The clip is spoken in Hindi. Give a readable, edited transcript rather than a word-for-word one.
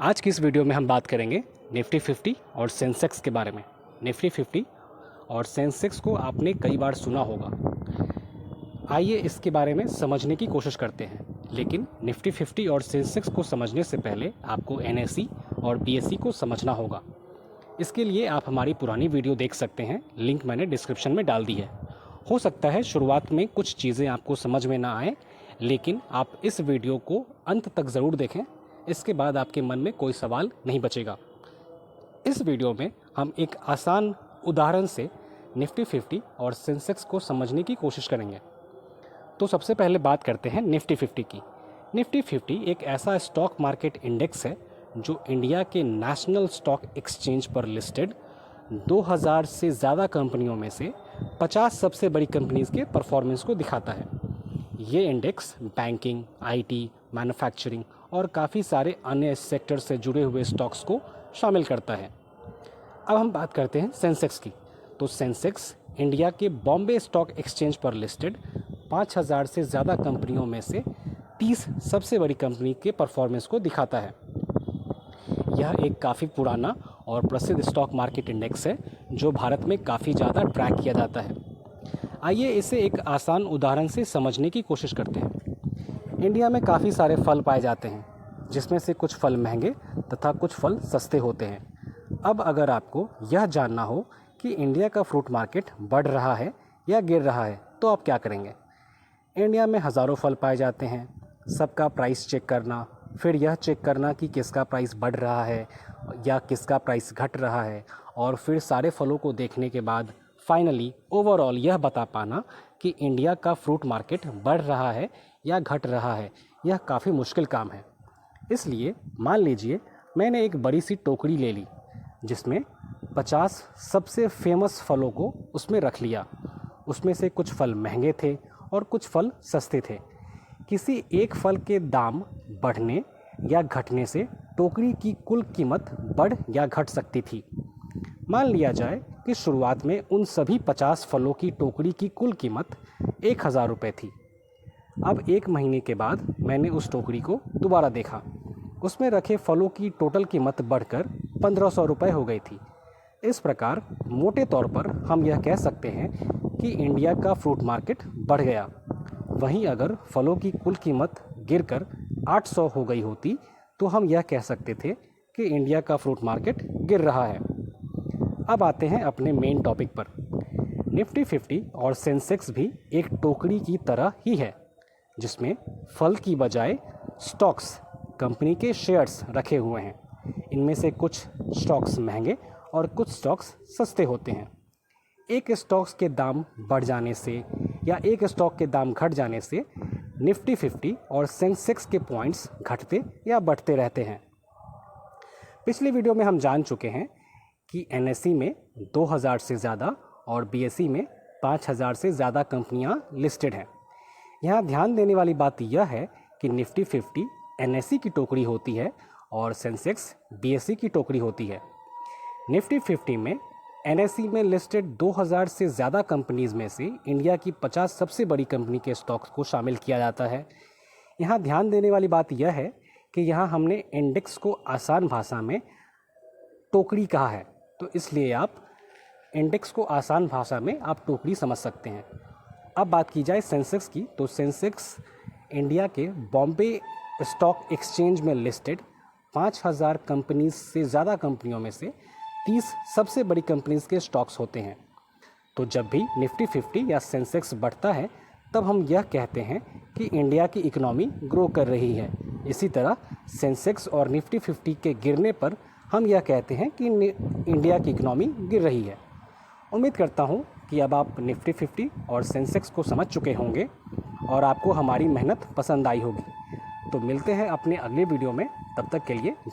आज की इस वीडियो में हम बात करेंगे निफ्टी 50 और सेंसेक्स के बारे में। निफ्टी 50 और सेंसेक्स को आपने कई बार सुना होगा। आइए इसके बारे में समझने की कोशिश करते हैं। लेकिन निफ्टी 50 और सेंसेक्स को समझने से पहले आपको एनएसई और बीएसई को समझना होगा। इसके लिए आप हमारी पुरानी वीडियो देख सकते हैं, लिंक मैंने डिस्क्रिप्शन में डाल दी है। हो सकता है शुरुआत में कुछ चीज़ें आपको समझ में ना आए, लेकिन आप इस वीडियो को अंत तक ज़रूर देखें। इसके बाद आपके मन में कोई सवाल नहीं बचेगा। इस वीडियो में हम एक आसान उदाहरण से निफ्टी 50 और सेंसेक्स को समझने की कोशिश करेंगे। तो सबसे पहले बात करते हैं निफ्टी 50 की। निफ्टी 50 एक ऐसा स्टॉक मार्केट इंडेक्स है जो इंडिया के नेशनल स्टॉक एक्सचेंज पर लिस्टेड 2000 से ज़्यादा कंपनियों में से 50 सबसे बड़ी कंपनीज़ के परफॉर्मेंस को दिखाता है। ये इंडेक्स बैंकिंग, आईटी, मैन्युफैक्चरिंग और काफ़ी सारे अन्य सेक्टर से जुड़े हुए स्टॉक्स को शामिल करता है। अब हम बात करते हैं सेंसेक्स की। तो सेंसेक्स इंडिया के बॉम्बे स्टॉक एक्सचेंज पर लिस्टेड 5000 से ज़्यादा कंपनियों में से 30 सबसे बड़ी कंपनी के परफॉर्मेंस को दिखाता है। यह एक काफ़ी पुराना और प्रसिद्ध स्टॉक मार्केट इंडेक्स है जो भारत में काफ़ी ज़्यादा ट्रैक किया जाता है। आइए इसे एक आसान उदाहरण से समझने की कोशिश करते हैं। इंडिया में काफ़ी सारे फल पाए जाते हैं, जिसमें से कुछ फल महंगे तथा कुछ फल सस्ते होते हैं। अब अगर आपको यह जानना हो कि इंडिया का फ्रूट मार्केट बढ़ रहा है या गिर रहा है, तो आप क्या करेंगे? इंडिया में हज़ारों फल पाए जाते हैं, सबका प्राइस चेक करना, फिर यह चेक करना कि किसका प्राइस बढ़ रहा है या किसका प्राइस घट रहा है, और फिर सारे फलों को देखने के बाद फाइनली ओवरऑल यह बता पाना कि इंडिया का फ्रूट मार्केट बढ़ रहा है या घट रहा है, यह काफ़ी मुश्किल काम है। इसलिए मान लीजिए मैंने एक बड़ी सी टोकरी ले ली जिसमें 50 सबसे फेमस फलों को उसमें रख लिया। उसमें से कुछ फल महंगे थे और कुछ फल सस्ते थे। किसी एक फल के दाम बढ़ने या घटने से टोकरी की कुल कीमत बढ़ या घट सकती थी। मान लिया जाए कि शुरुआत में उन सभी 50 फलों की टोकरी की कुल कीमत 1000 रुपये थी। अब एक महीने के बाद मैंने उस टोकरी को दोबारा देखा। उसमें रखे फलों की टोटल कीमत बढ़कर 1500 रुपये हो गई थी। इस प्रकार मोटे तौर पर हम यह कह सकते हैं कि इंडिया का फ्रूट मार्केट बढ़ गया। वहीं अगर फलों की कुल कीमत गिरकर 800 हो गई होती तो हम यह कह सकते थे कि इंडिया का फ्रूट मार्केट गिर रहा है। अब आते हैं अपने मेन टॉपिक पर। निफ्टी 50 और सेंसेक्स भी एक टोकरी की तरह ही है, जिसमें फल की बजाय स्टॉक्स, कंपनी के शेयर्स रखे हुए हैं। इनमें से कुछ स्टॉक्स महंगे और कुछ स्टॉक्स सस्ते होते हैं। एक स्टॉक्स के दाम बढ़ जाने से या एक स्टॉक के दाम घट जाने से निफ्टी 50 और सेंसेक्स के पॉइंट्स घटते या बढ़ते रहते हैं। पिछले वीडियो में हम जान चुके हैं कि एनएसई में 2000 से ज़्यादा और बीएसई में 5000 से ज़्यादा कंपनियां लिस्टेड हैं। यहाँ ध्यान देने वाली बात यह है कि निफ्टी 50 एनएसई की टोकरी होती है और सेंसेक्स बीएसई की टोकरी होती है। निफ्टी 50 में एनएसई में लिस्टेड 2000 से ज़्यादा कंपनीज़ में से इंडिया की 50 सबसे बड़ी कंपनी के स्टॉक्स को शामिल किया जाता है। यहाँ ध्यान देने वाली बात यह है कि यहाँ हमने इंडेक्स को आसान भाषा में टोकरी कहा है, तो इसलिए आप इंडेक्स को आसान भाषा में आप टोकरी समझ सकते हैं। अब बात की जाए सेंसेक्स की, तो सेंसेक्स इंडिया के बॉम्बे स्टॉक एक्सचेंज में लिस्टेड 5000 कंपनीज से ज़्यादा कंपनियों में से 30 सबसे बड़ी कंपनीज के स्टॉक्स होते हैं। तो जब भी निफ्टी 50 या सेंसेक्स बढ़ता है तब हम यह कहते हैं कि इंडिया की इकोनॉमी ग्रो कर रही है। इसी तरह सेंसेक्स और निफ्टी 50 के गिरने पर हम यह कहते हैं कि इंडिया की इकोनॉमी गिर रही है। उम्मीद करता हूँ कि अब आप निफ्टी 50 और सेंसेक्स को समझ चुके होंगे और आपको हमारी मेहनत पसंद आई होगी। तो मिलते हैं अपने अगले वीडियो में, तब तक के लिए